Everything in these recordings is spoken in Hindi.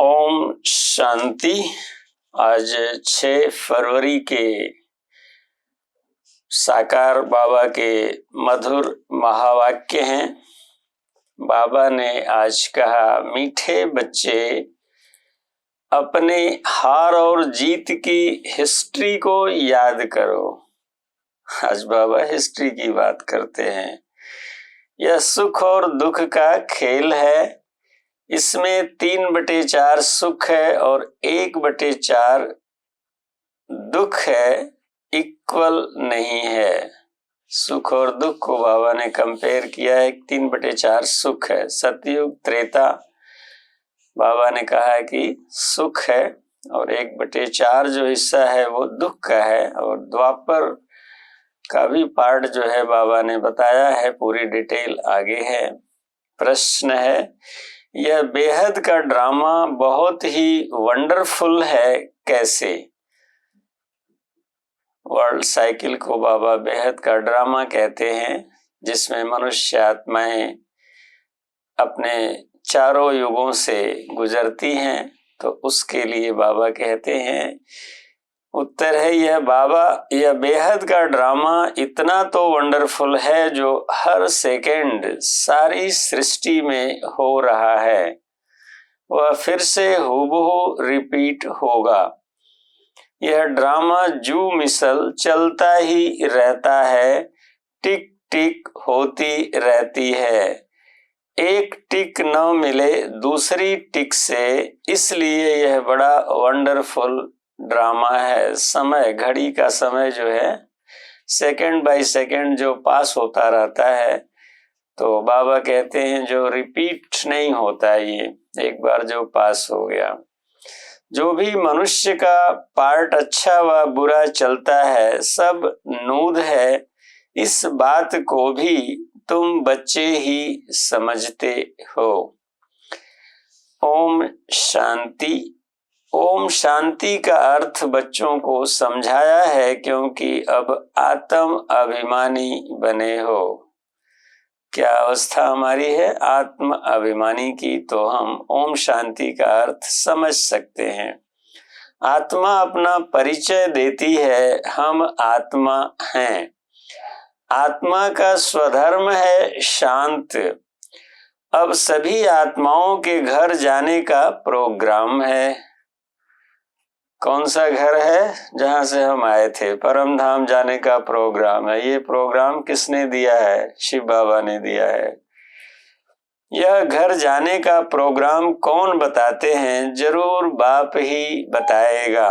ओम शांति। आज 6 फरवरी के साकार बाबा के मधुर महावाक्य हैं। बाबा ने आज कहा, मीठे बच्चे अपने हार और जीत की हिस्ट्री को याद करो। आज बाबा हिस्ट्री की बात करते हैं। यह सुख और दुख का खेल है। इसमें 3/4 सुख है और 1/4 दुख है, इक्वल नहीं है। सुख और दुख को बाबा ने कंपेयर किया है। 3/4 सुख है। सतयुग त्रेता बाबा ने कहा है कि सुख है और 1/4 जो हिस्सा है वो दुख का है। और द्वापर का भी पार्ट जो है बाबा ने बताया है, पूरी डिटेल आगे है। प्रश्न है, यह बेहद का ड्रामा बहुत ही वंडरफुल है, कैसे? वर्ल्ड साइकिल को बाबा बेहद का ड्रामा कहते हैं, जिसमें मनुष्य आत्माएं अपने चारों युगों से गुजरती हैं। तो उसके लिए बाबा कहते हैं, उत्तर है यह बेहद का ड्रामा इतना तो वंडरफुल है जो हर सेकंड सारी सृष्टि में हो रहा है, वह फिर से हूबहू रिपीट होगा। यह ड्रामा जू मिसल चलता ही रहता है, टिक टिक होती रहती है। एक टिक न मिले दूसरी टिक से, इसलिए यह बड़ा वंडरफुल ड्रामा है। समय, घड़ी का समय जो है सेकंड बाय सेकंड जो पास होता रहता है, तो बाबा कहते हैं जो रिपीट नहीं होता, ये एक बार जो पास हो गया। जो भी मनुष्य का पार्ट अच्छा व बुरा चलता है, सब नूद है। इस बात को भी तुम बच्चे ही समझते हो। ओम शांति। ओम शांति का अर्थ बच्चों को समझाया है, क्योंकि अब आत्म अभिमानी बने हो। क्या अवस्था हमारी है आत्म अभिमानी की, तो हम ओम शांति का अर्थ समझ सकते हैं। आत्मा अपना परिचय देती है, हम आत्मा हैं। आत्मा का स्वधर्म है शांत। अब सभी आत्माओं के घर जाने का प्रोग्राम है। कौन सा घर है? जहां से हम आए थे, परम धाम जाने का प्रोग्राम है। ये प्रोग्राम किसने दिया है? शिव बाबा ने दिया है। यह घर जाने का प्रोग्राम कौन बताते हैं? जरूर बाप ही बताएगा।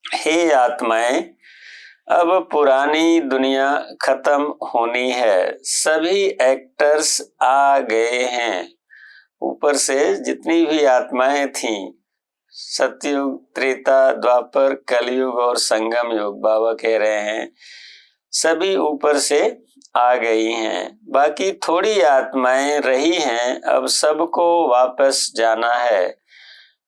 हे आत्माएं, अब पुरानी दुनिया खत्म होनी है। सभी एक्टर्स आ गए हैं। ऊपर से जितनी भी आत्माएं थीं, सतयुग, त्रेता, द्वापर, कलयुग और संगम युग, बाबा कह रहे हैं सभी ऊपर से आ गई हैं। बाकी थोड़ी आत्माएं रही हैं, अब सबको वापस जाना है।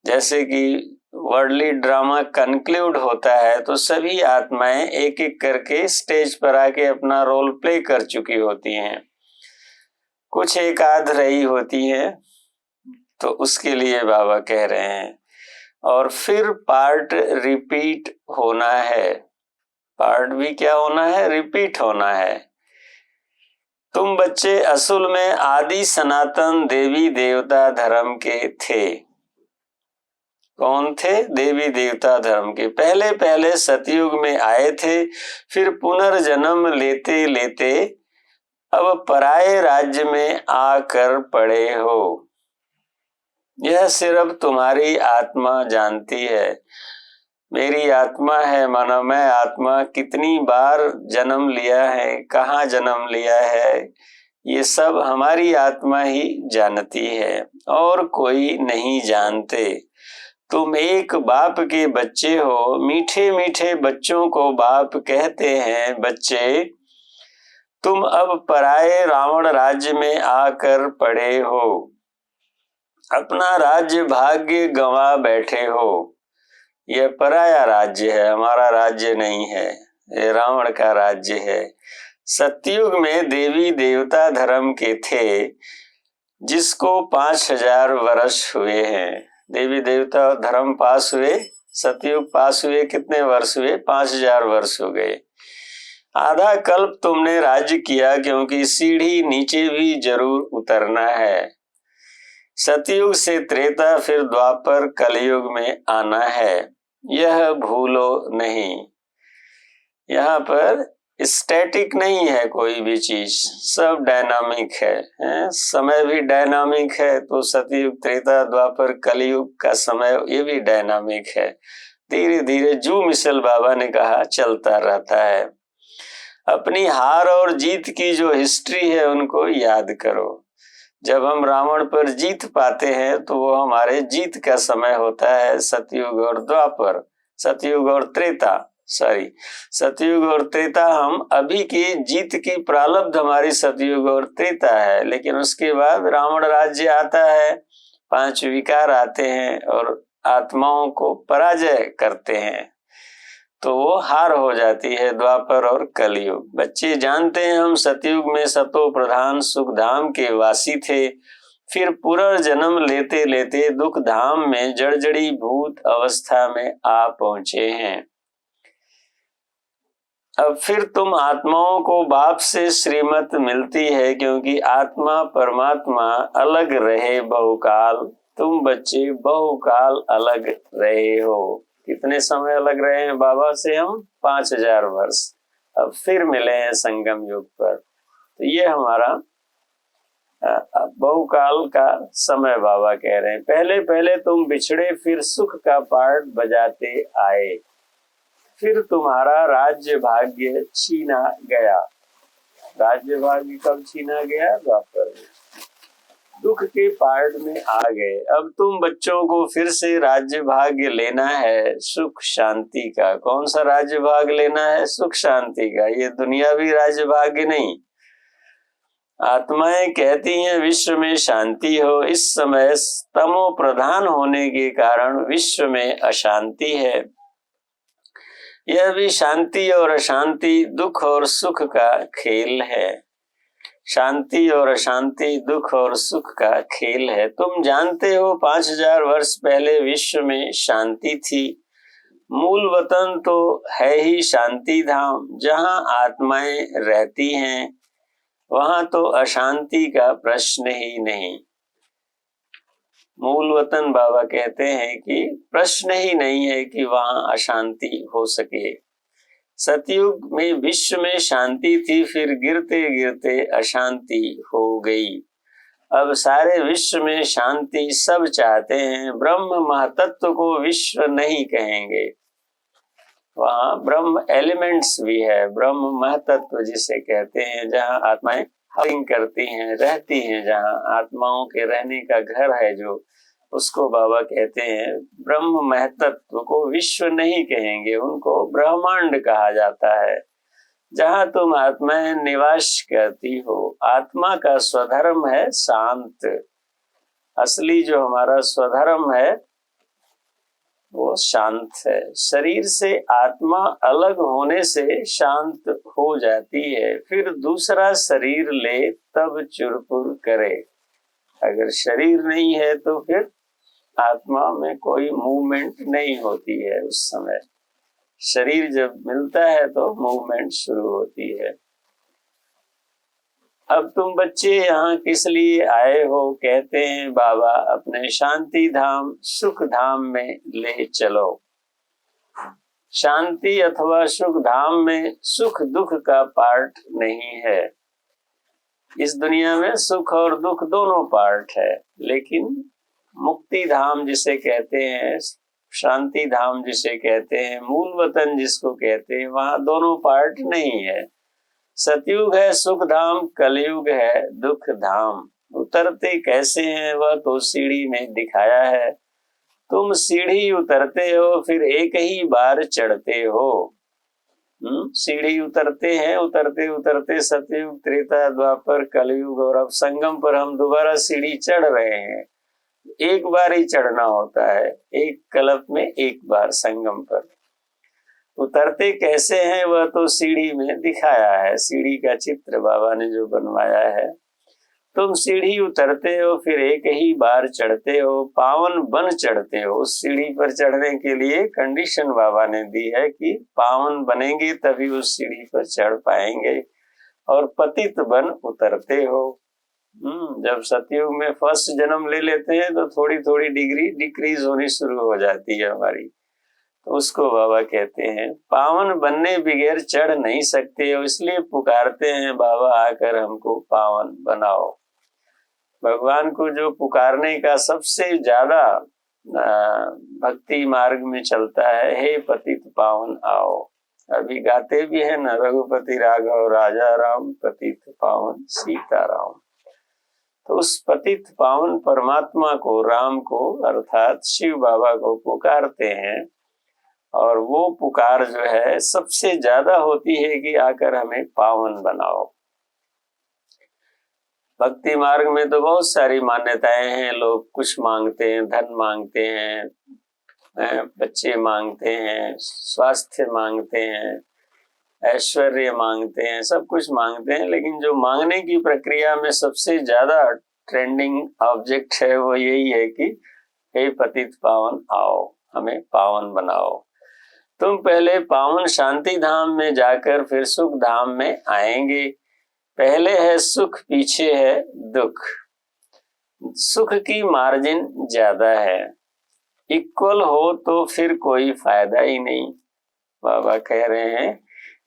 जैसे कि वर्ल्डली ड्रामा कंक्लूड होता है, तो सभी आत्माएं एक एक करके स्टेज पर आके अपना रोल प्ले कर चुकी होती हैं। कुछ एक आध रही होती हैं, तो उसके लिए बाबा कह रहे हैं। और फिर पार्ट रिपीट होना है। पार्ट भी क्या होना है? रिपीट होना है। तुम बच्चे असल में आदि सनातन देवी देवता धर्म के थे। कौन थे? देवी देवता धर्म के। पहले पहले सतयुग में आए थे, फिर पुनर्जन्म लेते लेते अब पराये राज्य में आकर पड़े हो। यह सिर्फ तुम्हारी आत्मा जानती है। मेरी आत्मा है, मानो मैं आत्मा कितनी बार जन्म लिया है, कहाँ जन्म लिया है, ये सब हमारी आत्मा ही जानती है और कोई नहीं जानते। तुम एक बाप के बच्चे हो। मीठे मीठे बच्चों को बाप कहते हैं, बच्चे तुम अब पराये रावण राज्य में आकर पड़े हो। अपना राज्य भाग्य गंवा बैठे हो। यह पराया राज्य है, हमारा राज्य नहीं है, ये रावण का राज्य है। सतयुग में देवी देवता धर्म के थे, जिसको 5000 वर्ष हुए हैं। देवी देवता और धर्म पास हुए, सतयुग पास हुए, कितने वर्ष हुए? 5000 वर्ष हो गए। आधा कल्प तुमने राज्य किया, क्योंकि सीढ़ी नीचे भी जरूर उतरना है। सतयुग से त्रेता, फिर द्वापर, कलयुग में आना है, यह भूलो नहीं। यहाँ पर स्टैटिक नहीं है कोई भी चीज, सब डायनामिक है? समय भी डायनामिक है, तो सतयुग, त्रेता, द्वापर, कलयुग का समय ये भी डायनामिक है। धीरे धीरे जू मिशेल बाबा ने कहा चलता रहता है। अपनी हार और जीत की जो हिस्ट्री है उनको याद करो। जब हम रावण पर जीत पाते हैं तो वो हमारे जीत का समय होता है, सतयुग और द्वापर, सतयुग और त्रेता, सतयुग और त्रेता। हम अभी की जीत की प्रारब्ध हमारी सतयुग और त्रेता है, लेकिन उसके बाद रावण राज्य आता है, 5 विकार आते हैं और आत्माओं को पराजय करते हैं, तो वो हार हो जाती है द्वापर और कलयुग। बच्चे जानते हैं हम सतयुग में सतो प्रधान सुख धाम के वासी थे, फिर पुनर्जन्म लेते लेते दुख धाम में जर्जरी भूत अवस्था में आ पहुंचे हैं। अब फिर तुम आत्माओं को बाप से श्रीमत मिलती है, क्योंकि आत्मा परमात्मा अलग रहे बहुकाल, तुम बच्चे बहुकाल अलग रहे हो। कितने समय अलग रहे हैं बाबा से हम? 5000 वर्ष। अब फिर मिले हैं संगम युग पर, तो ये हमारा बहुकाल का समय बाबा कह रहे हैं। पहले पहले तुम बिछड़े, फिर सुख का पार्ट बजाते आए, फिर तुम्हारा राज्य भाग्य छीना गया। राज्य भाग्य कब छीना गया? द्वापर में। दुख के पार्ट में आ गए। अब तुम बच्चों को फिर से राज्य भाग्य लेना है सुख शांति का। कौन सा राज्य भाग लेना है? सुख शांति का। ये दुनियावी राज्य भाग्य नहीं। आत्माएं कहती हैं विश्व में शांति हो। इस समय तमो प्रधान होने के कारण विश्व में अशांति है। यह भी शांति और अशांति, दुख और सुख का खेल है। शांति और अशांति, दुख और सुख का खेल है। तुम जानते हो 5000 वर्ष पहले विश्व में शांति थी। मूल वतन तो है ही शांति धाम, जहाँ आत्माएं रहती हैं, वहां तो अशांति का प्रश्न ही नहीं। मूल वतन बाबा कहते हैं कि प्रश्न ही नहीं है कि वहां अशांति हो सके। सतयुग में विश्व में शांति थी, फिर गिरते गिरते अशांति हो गई। अब सारे विश्व में शांति सब चाहते हैं। ब्रह्म महतत्व को विश्व नहीं कहेंगे, वहां ब्रह्म एलिमेंट्स भी है। ब्रह्म महतत्व जिसे कहते हैं, जहां आत्माएं हविंग करती हैं, रहती हैं, जहां आत्माओं के रहने का घर है, जो उसको बाबा कहते हैं। ब्रह्म महतत्व को विश्व नहीं कहेंगे, उनको ब्रह्मांड कहा जाता है, जहां तुम आत्माएं निवास करती हो। आत्मा का स्वधर्म है शांत। असली जो हमारा स्वधर्म है वो शांत है। शरीर से आत्मा अलग होने से शांत हो जाती है, फिर दूसरा शरीर ले तब चुरपुर करे। अगर शरीर नहीं है तो फिर आत्मा में कोई मूवमेंट नहीं होती है। उस समय शरीर जब मिलता है तो मूवमेंट शुरू होती है। अब तुम बच्चे यहाँ किस लिए आए हो? कहते हैं बाबा अपने शांति धाम सुख धाम में ले चलो। शांति अथवा सुख धाम में सुख दुख का पार्ट नहीं है। इस दुनिया में सुख और दुख दोनों पार्ट है, लेकिन मुक्ति धाम जिसे कहते हैं, शांति धाम जिसे कहते हैं, मूल वतन जिसको कहते हैं, वहां दोनों पार्ट नहीं है। सतयुग है सुख धाम, कलयुग है दुख धाम। उतरते कैसे हैं वह तो सीढ़ी में दिखाया है। तुम सीढ़ी उतरते हो, फिर एक ही बार चढ़ते हो। सीढ़ी उतरते हैं, उतरते उतरते सतयुग, त्रेता, द्वापर, कलयुग, और अब संगम पर हम दोबारा सीढ़ी चढ़ रहे हैं। एक बार ही चढ़ना होता है, एक कल्प में एक बार संगम पर। उतरते कैसे हैं वह तो सीढ़ी में दिखाया है। सीढ़ी का चित्र बाबा ने जो बनवाया है, तुम सीढ़ी उतरते हो, फिर एक ही बार चढ़ते हो, पावन बन चढ़ते हो। उस सीढ़ी पर चढ़ने के लिए कंडीशन बाबा ने दी है कि पावन बनेंगे तभी उस सीढ़ी पर चढ़ पाएंगे, और पतित बन उतरते हो। जब सतयुग में फर्स्ट जन्म ले लेते हैं तो थोड़ी थोड़ी डिग्री डिक्रीज होनी शुरू हो जाती है हमारी, तो उसको बाबा कहते हैं पावन बनने बगैर चढ़ नहीं सकते हो, इसलिए पुकारते हैं बाबा आकर हमको पावन बनाओ। भगवान को जो पुकारने का सबसे ज्यादा भक्ति मार्ग में चलता है, हे पतित पावन आओ। अभी गाते भी है ना, रघुपति राघव राजा राम, पतित पावन सीता राम। तो उस पतित पावन परमात्मा को, राम को अर्थात शिव बाबा को पुकारते हैं, और वो पुकार जो है सबसे ज्यादा होती है कि आकर हमें पावन बनाओ। भक्ति मार्ग में तो बहुत सारी मान्यताएं हैं, लोग कुछ मांगते हैं, धन मांगते हैं, बच्चे मांगते हैं, स्वास्थ्य मांगते हैं, ऐश्वर्य मांगते हैं, सब कुछ मांगते हैं, लेकिन जो मांगने की प्रक्रिया में सबसे ज्यादा ट्रेंडिंग ऑब्जेक्ट है वो यही है कि हे पतित पावन आओ, हमें पावन बनाओ। तुम पहले पावन शांति धाम में जाकर फिर सुख धाम में आएंगे। पहले है सुख, पीछे है दुख। सुख की मार्जिन ज्यादा है, इक्वल हो तो फिर कोई फायदा ही नहीं। बाबा कह रहे हैं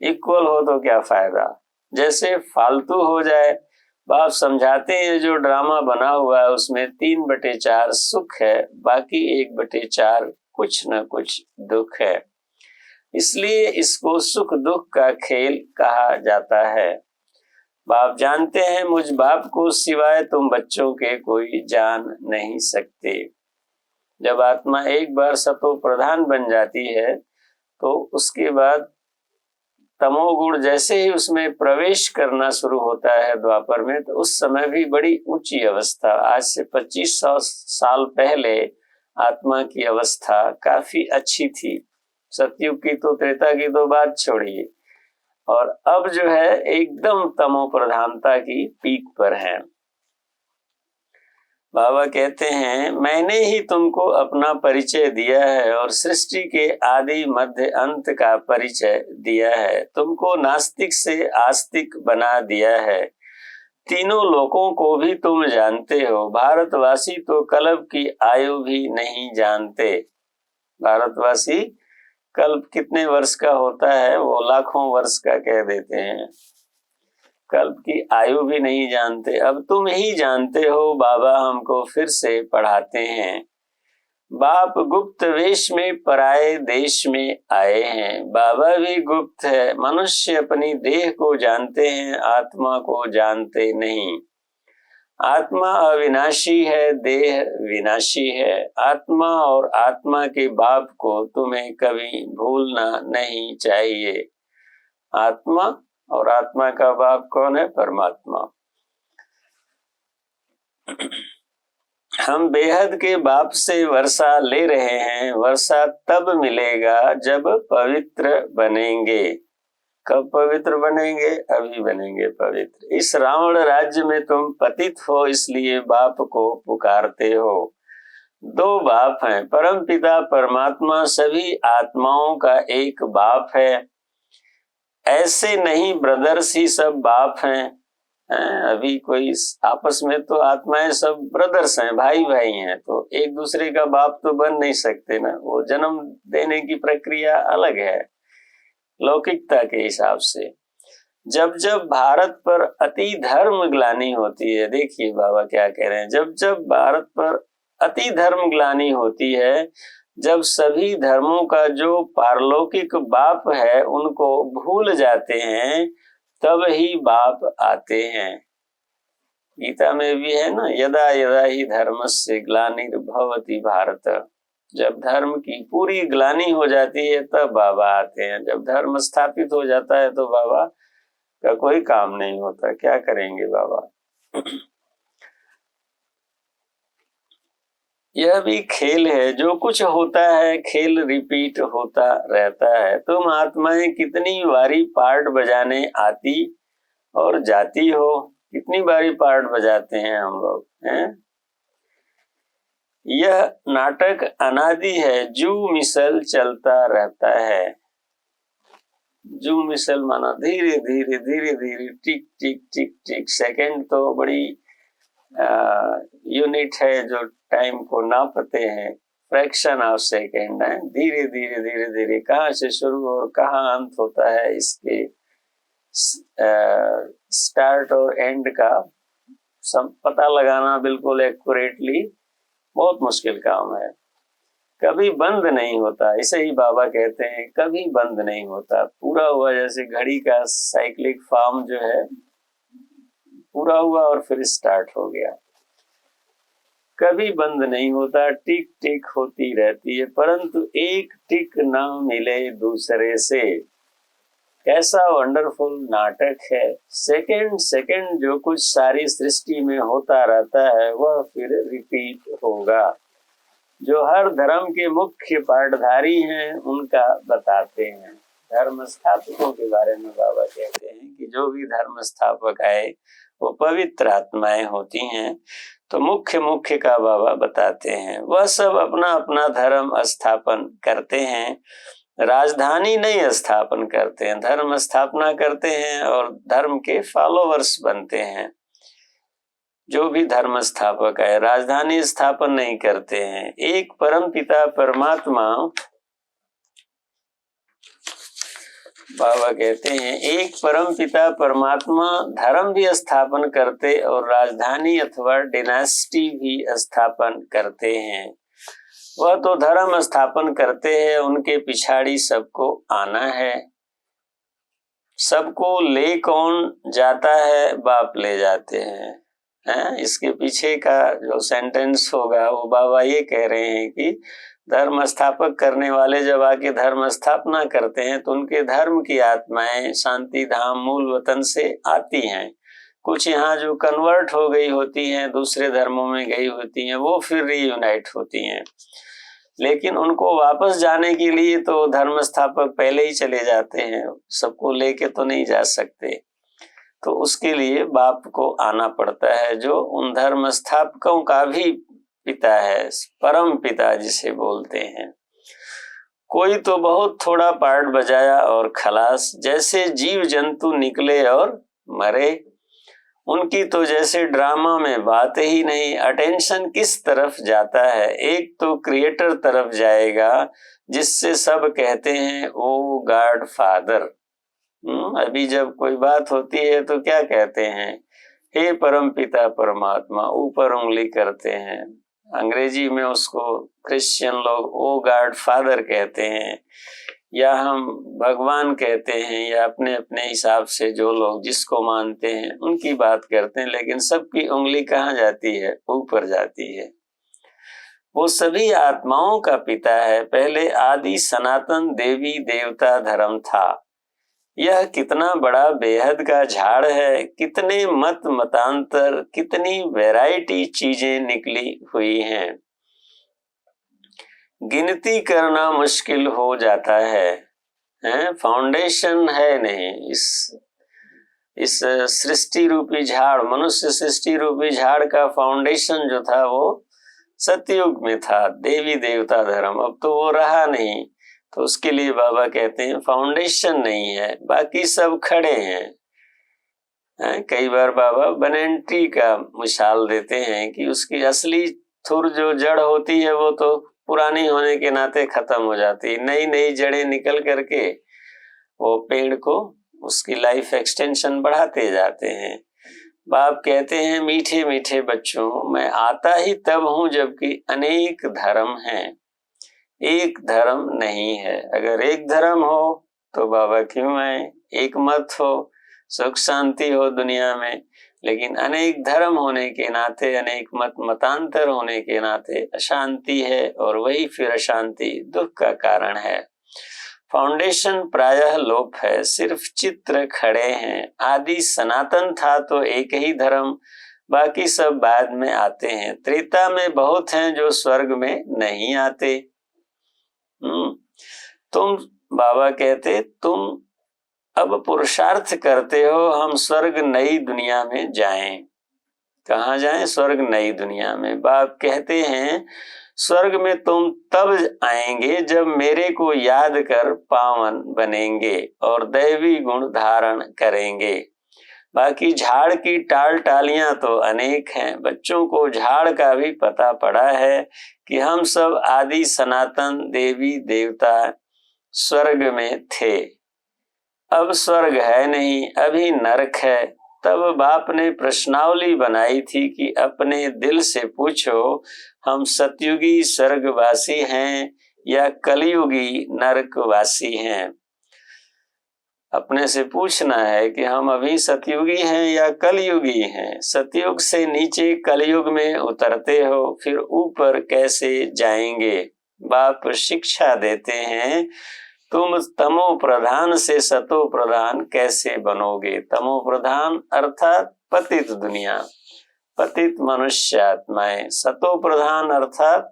इक्वल हो तो क्या फायदा, जैसे फालतू हो जाए। बाप समझाते हैं जो ड्रामा बना हुआ है उसमें 3/4 सुख है, बाकी 1/4 कुछ न कुछ दुख है, इसलिए इसको सुख दुख का खेल कहा जाता है। बाप जानते हैं मुझ बाप को सिवाय तुम बच्चों के कोई जान नहीं सकते। जब आत्मा एक बार सतो प्रधान बन जाती है तो उसके बाद तमोगुण जैसे ही उसमें प्रवेश करना शुरू होता है द्वापर में, तो उस समय भी बड़ी ऊंची अवस्था, आज से 2500 साल पहले आत्मा की अवस्था काफी अच्छी थी। सतयुग की तो, त्रेता की तो बात छोड़िए, और अब जो है एकदम तमो प्रधानता की पीक पर है। बाबा कहते हैं मैंने ही तुमको अपना परिचय दिया है और सृष्टि के आदि मध्य अंत का परिचय दिया है, तुमको नास्तिक से आस्तिक बना दिया है, तीनों लोकों को भी तुम जानते हो। भारतवासी तो कल्प की आयु भी नहीं जानते। भारतवासी कल्प कितने वर्ष का होता है वो लाखों वर्ष का कह देते हैं, कल्प की आयु भी नहीं जानते। अब तुम ही जानते हो, बाबा हमको फिर से पढ़ाते हैं। बाप गुप्त वेश में पराए देश में आए हैं, बाबा भी गुप्त है। मनुष्य अपनी देह को जानते हैं, आत्मा को जानते नहीं। आत्मा अविनाशी है, देह विनाशी है। आत्मा और आत्मा के बाप को तुम्हें कभी भूलना नहीं चाहिए। आत्मा और आत्मा का बाप कौन है? परमात्मा। हम बेहद के बाप से वर्षा ले रहे हैं, वर्षा तब मिलेगा जब पवित्र बनेंगे। कब पवित्र बनेंगे? अभी बनेंगे पवित्र। इस रावण राज्य में तुम पतित हो, इसलिए बाप को पुकारते हो। दो बाप हैं, परम पिता परमात्मा सभी आत्माओं का एक बाप है। ऐसे नहीं ब्रदर्स ही सब बाप हैं। अभी कोई आपस में तो आत्माएं सब ब्रदर्स हैं, भाई भाई हैं, तो एक दूसरे का बाप तो बन नहीं सकते ना। वो जन्म देने की प्रक्रिया अलग है लौकिकता के हिसाब से। जब जब भारत पर अति धर्म ग्लानि होती है, देखिए बाबा क्या कह रहे हैं, जब जब भारत पर अति धर्म ग्लानि होती है, जब सभी धर्मों का जो पारलौकिक बाप है उनको भूल जाते हैं, तब ही बाप आते हैं। गीता में भी है ना, यदा यदा ही धर्मस्य ग्लानिर्भवति भारत। जब धर्म की पूरी ग्लानि हो जाती है तब बाबा आते हैं। जब धर्म स्थापित हो जाता है तो बाबा का कोई काम नहीं होता। क्या करेंगे बाबा? यह भी खेल है, जो कुछ होता है खेल रिपीट होता रहता है। तुम आत्माएं कितनी बारी पार्ट बजाने आती और जाती हो, कितनी बारी पार्ट बजाते हैं हम लोग हैं। यह नाटक अनादि है, जू मिसल चलता रहता है। जू मिसल माना धीरे धीरे धीरे धीरे, टिक टिक टिक टिक। सेकंड तो बड़ी यूनिट है जो टाइम को नापते हैं, फ्रैक्शन ऑफ सेकेंड है। धीरे धीरे धीरे धीरे कहाँ से शुरू और कहाँ अंत होता है, इसके स्टार्ट और एंड का सब पता लगाना बिल्कुल एक्यूरेटली बहुत मुश्किल काम है। कभी बंद नहीं होता, इसे ही बाबा कहते हैं कभी बंद नहीं होता। पूरा हुआ जैसे घड़ी का साइक्लिक फॉर्म जो है, पूरा हुआ और फिर स्टार्ट हो गया, कभी बंद नहीं होता, टिक टिक होती रहती है, परंतु एक टिक न मिले दूसरे से। कैसा वंडरफुल नाटक है। सेकंड सेकंड जो कुछ सारी सृष्टि में होता रहता है वह फिर रिपीट होगा। जो हर धर्म के मुख्य पाठधारी हैं उनका बताते हैं। धर्म स्थापकों के बारे में बाबा कहते हैं कि जो भी धर्म स्थापक आए वो पवित्र आत्माएं होती हैं। तो मुख्य का बाबा बताते हैं, वह सब अपना अपना धर्म स्थापन करते हैं, राजधानी नहीं स्थापन करते हैं, धर्म स्थापना करते हैं और धर्म के फॉलोवर्स बनते हैं। जो भी धर्म स्थापक है राजधानी स्थापन नहीं करते हैं। एक परम पिता परमात्मा, बाबा कहते हैं एक परम पिता परमात्मा धर्म भी स्थापन करते और राजधानी अथवा डिनास्टी भी स्थापन करते हैं। वह तो धर्म स्थापन करते हैं, उनके पिछाड़ी सबको आना है। सबको ले कौन जाता है, बाप ले जाते हैं। इसके पीछे का जो सेंटेंस होगा वो बाबा ये कह रहे हैं कि धर्म स्थापक करने वाले जब आके धर्म स्थापना करते हैं तो उनके धर्म की आत्माएं शांति धाम मूल वतन से आती हैं। कुछ यहाँ जो कन्वर्ट हो गई होती हैं, दूसरे धर्मों में गई होती हैं, वो फिर रीयूनाइट होती हैं। लेकिन उनको वापस जाने के लिए तो धर्म स्थापक पहले ही चले जाते हैं, सबको लेके तो नहीं जा सकते। तो उसके लिए बाप को आना पड़ता है, जो उन धर्म स्थापकों का भी पिता है, परम पिता जिसे बोलते हैं। कोई तो बहुत थोड़ा पार्ट बजाया और खलास, जैसे जीव जंतु निकले और मरे। उनकी तो जैसे ड्रामा में बात ही नहीं। अटेंशन किस तरफ जाता है, एक तो क्रिएटर तरफ जाएगा जिससे सब कहते हैं ओ गॉड फादर। अभी जब कोई बात होती है तो क्या कहते हैं, हे परम पिता परमात्मा, ऊपर उंगली करते हैं। अंग्रेजी में उसको क्रिश्चियन लोग ओ गॉड फादर कहते हैं, या हम भगवान कहते हैं, या अपने अपने हिसाब से जो लोग जिसको मानते हैं उनकी बात करते हैं। लेकिन सबकी उंगली कहाँ जाती है, ऊपर जाती है। वो सभी आत्माओं का पिता है। पहले आदि सनातन देवी देवता धर्म था। यह कितना बड़ा बेहद का झाड़ है, कितने मत मतांतर, कितनी वैरायटी चीजें निकली हुई हैं, गिनती करना मुश्किल हो जाता है। फाउंडेशन है नहीं। इस सृष्टि रूपी झाड़, मनुष्य सृष्टि रूपी झाड़ का फाउंडेशन जो था वो सतयुग में था, देवी देवता धर्म। अब तो वो रहा नहीं, तो उसके लिए बाबा कहते हैं फाउंडेशन नहीं है, बाकी सब खड़े हैं। कई बार बाबा बनंटी का मिसाल देते हैं कि उसकी असली थुर जो जड़ होती है वो तो पुरानी होने के नाते खत्म हो जाती है, नई नई जड़ें निकल करके वो पेड़ को उसकी लाइफ एक्सटेंशन बढ़ाते जाते हैं। बाप कहते हैं मीठे मीठे बच्चों, मैं आता ही तब हूं जबकि अनेक धर्म हैं, एक धर्म नहीं है। अगर एक धर्म हो तो बाबा क्यों आए, एक मत हो, सुख शांति हो दुनिया में। लेकिन अनेक धर्म होने के नाते, अनेक मत मतांतर होने के नाते अशांति है, और वही फिर अशांति दुख का कारण है। फाउंडेशन प्रायः लोप है, सिर्फ चित्र खड़े हैं। आदि सनातन था तो एक ही धर्म, बाकी सब बाद में आते हैं। त्रेता में बहुत हैं जो स्वर्ग में नहीं आते। तुम, बाबा कहते, तुम अब पुरुषार्थ करते हो हम स्वर्ग नई दुनिया में जाएं। कहाँ जाएं? स्वर्ग नई दुनिया में। बाप कहते हैं स्वर्ग में तुम तब आएंगे जब मेरे को याद कर पावन बनेंगे और दैवी गुण धारण करेंगे। बाकी झाड़ की टाल टालियां तो अनेक हैं। बच्चों को झाड़ का भी पता पड़ा है कि हम सब आदि सनातन देवी देवता स्वर्ग में थे। अब स्वर्ग है नहीं, अभी नरक है। तब बाप ने प्रश्नावली बनाई थी कि अपने दिल से पूछो हम सतयुगी स्वर्गवासी हैं या कलयुगी नरकवासी हैं। अपने से पूछना है कि हम अभी सतयुगी हैं या कलयुगी हैं। सतयुग से नीचे कलयुग में उतरते हो, फिर ऊपर कैसे जाएंगे? बाप शिक्षा देते हैं तुम तमो प्रधान से सतो प्रधान कैसे बनोगे? तमो प्रधान अर्थात पतित दुनिया, पतित मनुष्य आत्माएं। सतो प्रधान अर्थात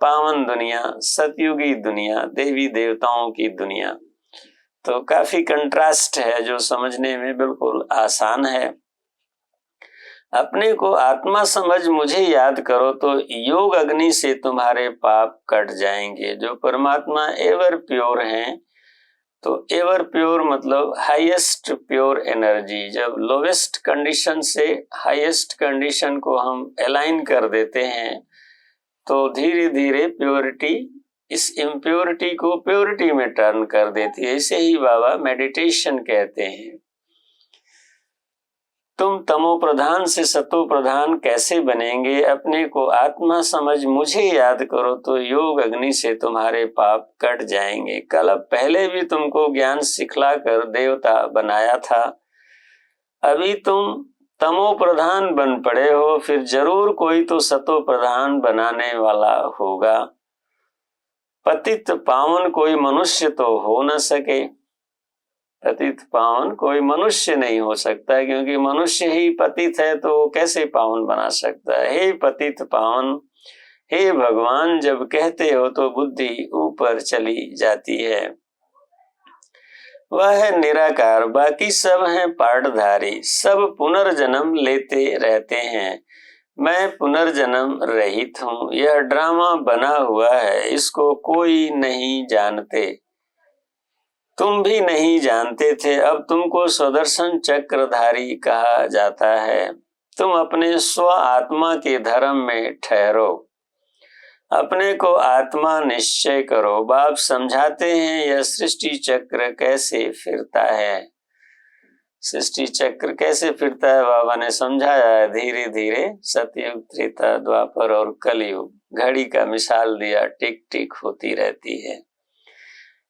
पावन दुनिया, सतयुगी दुनिया, देवी देवताओं की दुनिया। तो काफी कंट्रास्ट है जो समझने में बिल्कुल आसान है। अपने को आत्मा समझ मुझे याद करो तो योग अग्नि से तुम्हारे पाप कट जाएंगे। जो परमात्मा एवर प्योर हैं, तो एवर प्योर मतलब हाईएस्ट प्योर एनर्जी। जब लोवेस्ट कंडीशन से हाईएस्ट कंडीशन को हम अलाइन कर देते हैं तो धीरे धीरे प्योरिटी इस इम्प्योरिटी को प्योरिटी में टर्न कर देती है। इसे ही बाबा मेडिटेशन कहते हैं। तुम तमो प्रधान से सतो प्रधान कैसे बनेंगे? अपने को आत्मा समझ मुझे याद करो तो योग अग्नि से तुम्हारे पाप कट जाएंगे। कल पहले भी तुमको ज्ञान सिखला कर देवता बनाया था। अभी तुम तमो प्रधान बन पड़े हो, फिर जरूर कोई तो सतो प्रधान बनाने वाला होगा। पतित पावन कोई मनुष्य तो हो न सके। पतित पावन कोई मनुष्य नहीं हो सकता, क्योंकि मनुष्य ही पतित है तो वो कैसे पावन बना सकता है? हे पतित पावन, हे भगवान जब कहते हो तो बुद्धि ऊपर चली जाती है। वह है निराकार, बाकी सब हैं पार्टधारी, सब पुनर्जन्म लेते रहते हैं। मैं पुनर्जन्म रहित हूँ। यह ड्रामा बना हुआ है, इसको कोई नहीं जानते। तुम भी नहीं जानते थे, अब तुमको स्वदर्शन चक्रधारी कहा जाता है। तुम अपने स्व आत्मा के धर्म में ठहरो, अपने को आत्मा निश्चय करो। बाप समझाते हैं यह सृष्टि चक्र कैसे फिरता है। सृष्टि चक्र कैसे फिरता है बाबा ने समझाया है धीरे धीरे। सतयुग, त्रेता, द्वापर और कलयुग घड़ी का मिसाल दिया, टिक टिक होती रहती है।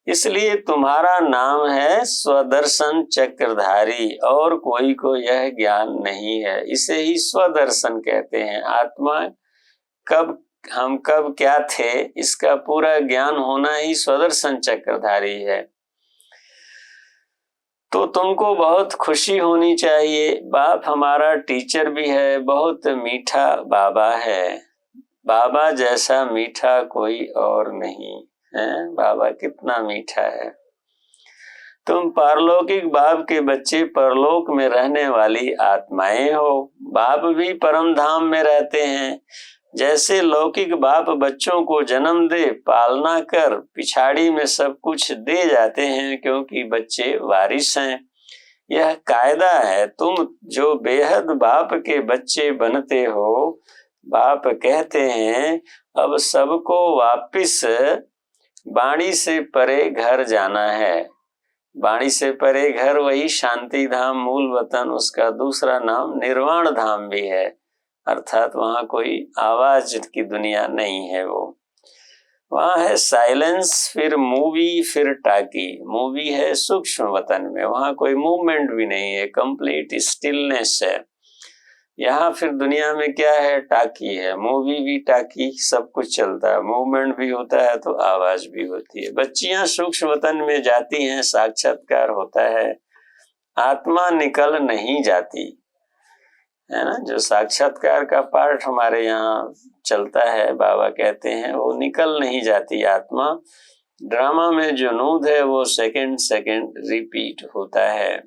इसलिए तुम्हारा नाम है स्वदर्शन चक्रधारी, और कोई को यह ज्ञान नहीं है। इसे ही स्वदर्शन कहते हैं। आत्मा कब हम कब क्या थे इसका पूरा ज्ञान होना ही स्वदर्शन चक्रधारी है। तो तुमको बहुत खुशी होनी चाहिए। बाप हमारा टीचर भी है, बहुत मीठा बाबा है। बाबा जैसा मीठा कोई और नहीं है। बाबा कितना मीठा है। तुम पारलौकिक बाप के बच्चे, परलोक में रहने वाली आत्माएं हो। बाप भी परम धाम में रहते हैं। जैसे लौकिक बाप बच्चों को जन्म दे, पालना कर पिछाड़ी में सब कुछ दे जाते हैं, क्योंकि बच्चे वारिस हैं। यह कायदा है। तुम जो बेहद बाप के बच्चे बनते हो, बाप कहते हैं अब सबको वापिस बाणी से परे घर जाना है। बाणी से परे घर वही शांति धाम, मूल वतन, उसका दूसरा नाम निर्वाण धाम भी है। अर्थात वहां कोई आवाज की दुनिया नहीं है। वो वहां है साइलेंस, फिर मूवी, फिर टाकी। मूवी है सूक्ष्म वतन में, वहां कोई मूवमेंट भी नहीं है, कंप्लीट स्टिलनेस है। यहाँ फिर दुनिया में क्या है? टाकी है। मूवी भी टाकी, सब कुछ चलता है, मूवमेंट भी होता है तो आवाज भी होती है। बच्चियां सूक्ष्म वतन में जाती हैं, साक्षात्कार होता है। आत्मा निकल नहीं जाती है ना। जो साक्षात्कार का पार्ट हमारे यहाँ चलता है, बाबा कहते हैं वो निकल नहीं जाती आत्मा। ड्रामा में जो नूद है वो सेकंड सेकंड रिपीट होता है,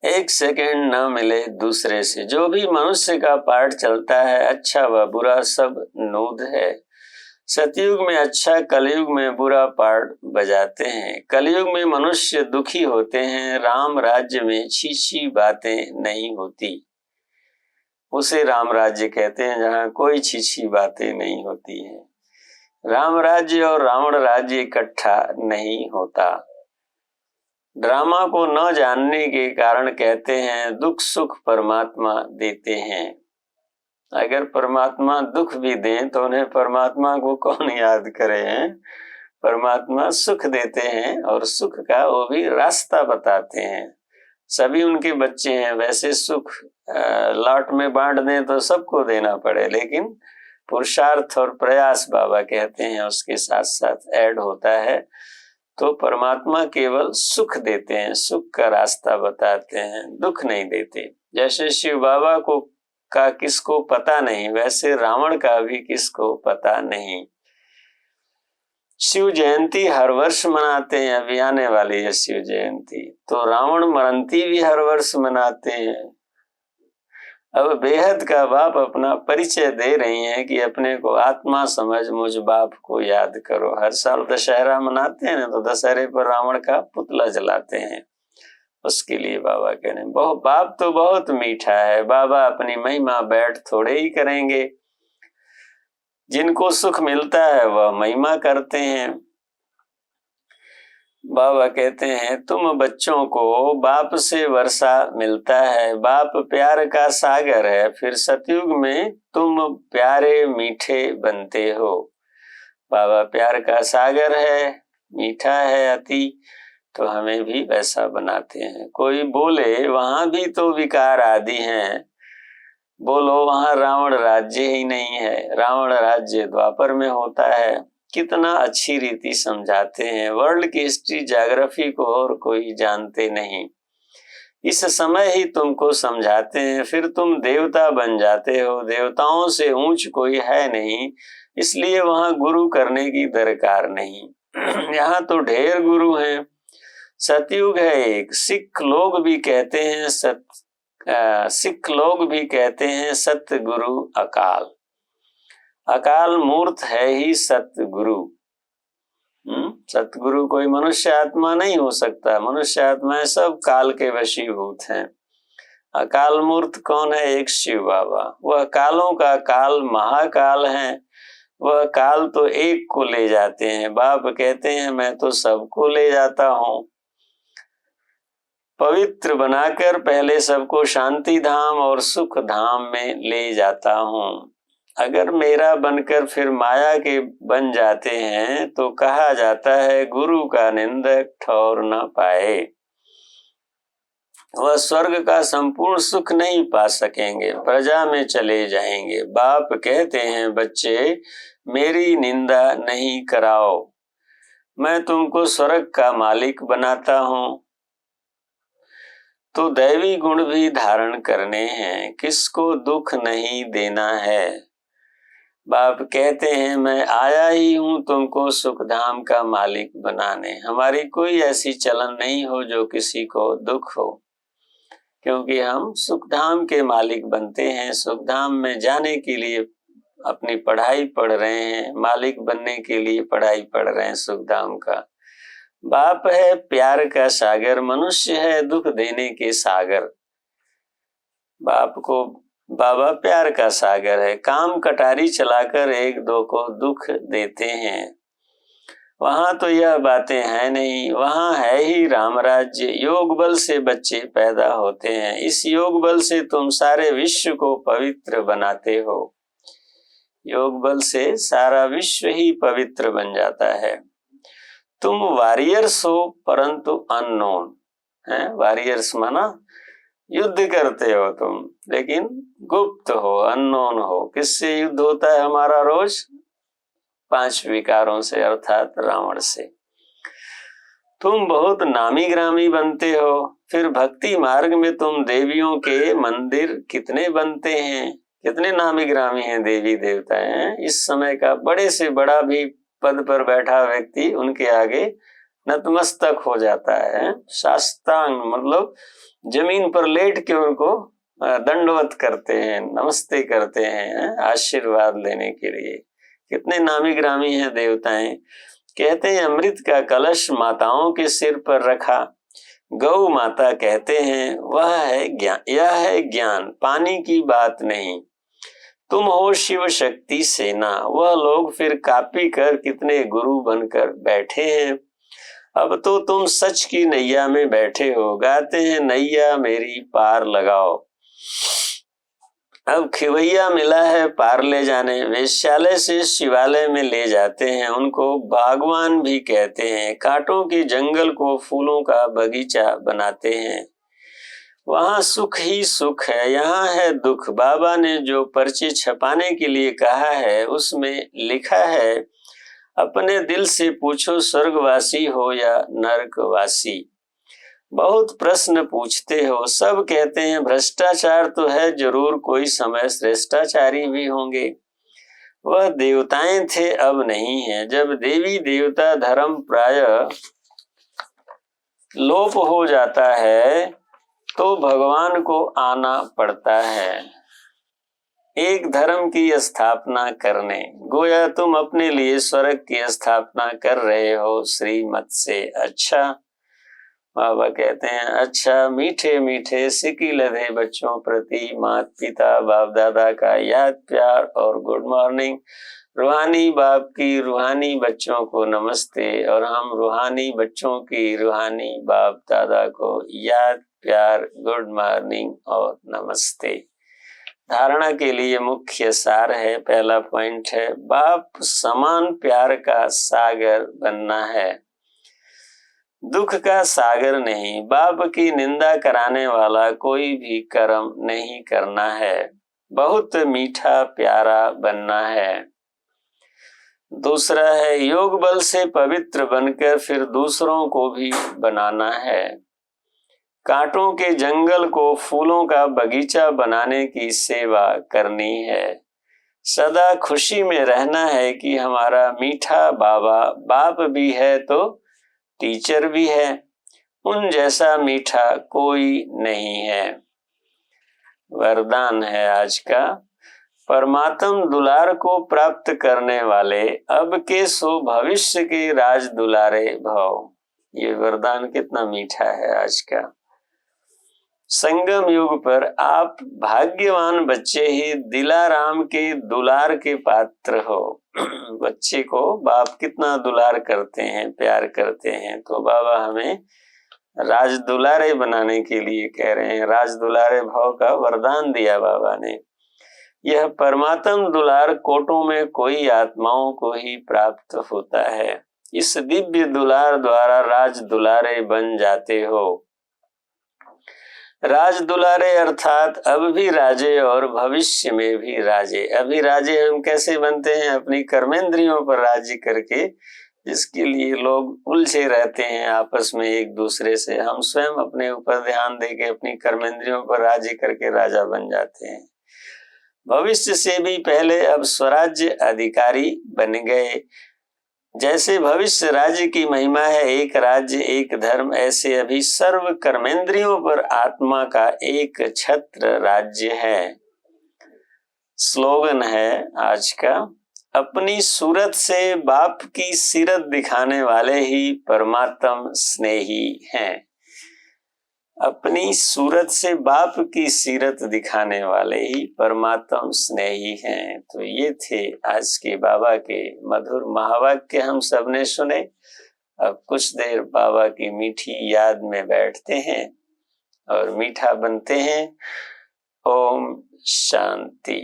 एक सेकंड न मिले दूसरे से। जो भी मनुष्य का पार्ट चलता है, अच्छा व बुरा सब नूद है। सतयुग में अच्छा, कलयुग में बुरा पार्ट बजाते हैं। कलयुग में मनुष्य दुखी होते हैं, राम राज्य में छी बातें नहीं होती। उसे राम राज्य कहते हैं जहाँ कोई छी बातें नहीं होती हैं। राम राज्य और रावण राज्य इकट्ठा नहीं होता। ड्रामा को न जानने के कारण कहते हैं दुख सुख परमात्मा देते हैं। अगर परमात्मा दुख भी दें तो उन्हें परमात्मा को कौन याद करे हैं। परमात्मा सुख देते हैं और सुख का वो भी रास्ता बताते हैं। सभी उनके बच्चे हैं, वैसे सुख लॉट में बांट दें तो सबको देना पड़े, लेकिन पुरुषार्थ और प्रयास बाबा कहते हैं उसके साथ साथ ऐड होता है। तो परमात्मा केवल सुख देते हैं, सुख का रास्ता बताते हैं, दुख नहीं देते। जैसे शिव बाबा को का किसको पता नहीं, वैसे रावण का भी किसको पता नहीं। शिव जयंती हर वर्ष मनाते हैं, अभी आने वाली है शिव जयंती, तो रावण मरंती भी हर वर्ष मनाते हैं। अब बेहद का बाप अपना परिचय दे रही हैं कि अपने को आत्मा समझ मुझ बाप को याद करो। हर साल दशहरा मनाते हैं ना, तो दशहरे पर रावण का पुतला जलाते हैं। उसके लिए बाबा कह रहे हैं बहुत बाप तो बहुत मीठा है। बाबा अपनी महिमा बैठ थोड़े ही करेंगे, जिनको सुख मिलता है वह महिमा करते हैं। बाबा कहते हैं तुम बच्चों को बाप से वर्षा मिलता है, बाप प्यार का सागर है, फिर सतयुग में तुम प्यारे मीठे बनते हो। बाबा प्यार का सागर है, मीठा है अति, तो हमें भी वैसा बनाते हैं। कोई बोले वहां भी तो विकार आदि हैं, बोलो वहां रावण राज्य ही नहीं है, रावण राज्य द्वापर में होता है। कितना अच्छी रीति समझाते हैं। वर्ल्ड की हिस्ट्री ज्योग्राफी को और कोई जानते नहीं, इस समय ही तुमको समझाते हैं, फिर तुम देवता बन जाते हो। देवताओं से ऊंच कोई है नहीं, इसलिए वहां गुरु करने की दरकार नहीं। यहाँ तो ढेर गुरु हैं। सतयुग है एक, सिख लोग भी कहते हैं सत्य गुरु अकाल। अकाल मूर्त है ही सतगुरु। सतगुरु कोई मनुष्य आत्मा नहीं हो सकता, मनुष्य आत्माएं सब काल के वशीभूत हैं। अकाल मूर्त कौन है? एक शिव बाबा। वह कालों का काल महाकाल है, वह काल तो एक को ले जाते हैं। बाप कहते हैं मैं तो सबको ले जाता हूँ, पवित्र बनाकर पहले सबको शांति धाम और सुख धाम में ले जाता हूँ। अगर मेरा बनकर फिर माया के बन जाते हैं तो कहा जाता है गुरु का निंदक ठौर न पाए। वह स्वर्ग का संपूर्ण सुख नहीं पा सकेंगे, प्रजा में चले जाएंगे। बाप कहते हैं बच्चे मेरी निंदा नहीं कराओ, मैं तुमको स्वर्ग का मालिक बनाता हूँ। तो दैवी गुण भी धारण करने हैं, किसको दुख नहीं देना है। बाप कहते हैं मैं आया ही हूँ तुमको सुख धाम का मालिक बनाने। हमारी कोई ऐसी चलन नहीं हो जो किसी को दुख हो, क्योंकि हम सुख धाम के मालिक बनते हैं। सुख धाम में जाने के लिए अपनी पढ़ाई पढ़ रहे हैं, मालिक बनने के लिए पढ़ाई पढ़ रहे हैं सुख धाम का। बाप है प्यार का सागर, मनुष्य है दुख देने के सागर। बाप को बाबा प्यार का सागर है, काम कटारी चलाकर एक दो को दुख देते हैं। वहां तो यह बातें हैं नहीं, वहां है ही राम राज्य। योग बल से बच्चे पैदा होते हैं, इस योग बल से तुम सारे विश्व को पवित्र बनाते हो। योग बल से सारा विश्व ही पवित्र बन जाता है। तुम वॉरियर्स हो परंतु अननोन है। वॉरियर्स माना युद्ध करते हो तुम, लेकिन गुप्त हो, अननोन हो। किससे युद्ध होता है हमारा रोज? 5 विकारों से, अर्थात रावण से। तुम बहुत नामी ग्रामी बनते हो, फिर भक्ति मार्ग में तुम देवियों के मंदिर कितने बनते हैं। कितने नामी ग्रामी हैं देवी देवता हैं। इस समय का बड़े से बड़ा भी पद पर बैठा व्यक्ति उनके आगे नतमस्तक हो जाता है। साष्टांग मतलब जमीन पर लेट के उनको दंडवत करते हैं, नमस्ते करते हैं आशीर्वाद लेने के लिए। कितने नामी ग्रामी हैं देवताएं। कहते हैं अमृत का कलश माताओं के सिर पर रखा, गौ माता कहते हैं वह है ज्ञान, यह है ज्ञान, पानी की बात नहीं। तुम हो शिव शक्ति सेना, वह लोग फिर कापी कर कितने गुरु बनकर बैठे हैं। अब तो तुम सच की नैया में बैठे हो, गाते हैं नैया मेरी पार लगाओ। अब खिवैया मिला है पार ले जाने, वेश्यालय से शिवालय में ले जाते हैं, उनको बागवान भी कहते हैं। कांटों के जंगल को फूलों का बगीचा बनाते हैं। वहां सुख ही सुख है, यहाँ है दुख। बाबा ने जो पर्चे छपाने के लिए कहा है उसमें लिखा है अपने दिल से पूछो स्वर्गवासी हो या नरकवासी। बहुत प्रश्न पूछते हो, सब कहते हैं भ्रष्टाचार तो है जरूर, कोई समय श्रेष्ठाचारी भी होंगे। वह देवताएं थे अब नहीं है, जब देवी देवता धर्म प्राय लोप हो जाता है तो भगवान को आना पड़ता है एक धर्म की स्थापना करने। गोया तुम अपने लिए स्वर्ग की स्थापना कर रहे हो श्रीमत से। अच्छा बाबा कहते हैं अच्छा मीठे मीठे सिकी लधे बच्चों प्रति माता पिता बाप दादा का याद प्यार और गुड मॉर्निंग। रूहानी बाप की रूहानी बच्चों को नमस्ते और हम रूहानी बच्चों की रूहानी बाप दादा को याद प्यार गुड मॉर्निंग और नमस्ते। धारणा के लिए मुख्य सार है, पहला पॉइंट है बाप समान प्यार का सागर बनना है, दुख का सागर नहीं। बाप की निंदा कराने वाला कोई भी कर्म नहीं करना है, बहुत मीठा प्यारा बनना है। दूसरा है योग बल से पवित्र बनकर फिर दूसरों को भी बनाना है। कांटों के जंगल को फूलों का बगीचा बनाने की सेवा करनी है। सदा खुशी में रहना है कि हमारा मीठा बाबा बाप भी है तो टीचर भी है, उन जैसा मीठा कोई नहीं है। वरदान है आज का, परमात्म दुलार को प्राप्त करने वाले अब के सो भविष्य के राज दुलारे भव। ये वरदान कितना मीठा है आज का। संगम युग पर आप भाग्यवान बच्चे ही दिलाराम के दुलार के पात्र हो। बच्चे को बाप कितना दुलार करते हैं, प्यार करते हैं, तो बाबा हमें राज दुलारे बनाने के लिए कह रहे हैं। राज दुलारे भाव का वरदान दिया बाबा ने। यह परमात्म दुलार कोटों में कोई आत्माओं को ही प्राप्त होता है। इस दिव्य दुलार द्वारा राज दुलारे बन जाते हो। राज दुलारे अर्थात अब भी राजे और भविष्य में भी राजे। अभी राजे हम कैसे बनते हैं? अपनी कर्मेंद्रियों पर राज्य करके, जिसके लिए लोग उलझे रहते हैं आपस में एक दूसरे से। हम स्वयं अपने ऊपर ध्यान देके अपनी कर्मेंद्रियों पर राज्य करके राजा बन जाते हैं। भविष्य से भी पहले अब स्वराज्य अधिकारी बन गए। जैसे भविष्य राज्य की महिमा है एक राज्य एक धर्म, ऐसे अभी सर्व कर्मेंद्रियों पर आत्मा का एक छत्र राज्य है। स्लोगन है आज का, अपनी सूरत से बाप की सीरत दिखाने वाले ही परमात्म स्नेही हैं। अपनी सूरत से बाप की सीरत दिखाने वाले ही परमात्म स्नेही हैं। तो ये थे आज के बाबा के मधुर महावाक्य हम सबने सुने। अब कुछ देर बाबा की मीठी याद में बैठते हैं और मीठा बनते हैं। ओम शांति।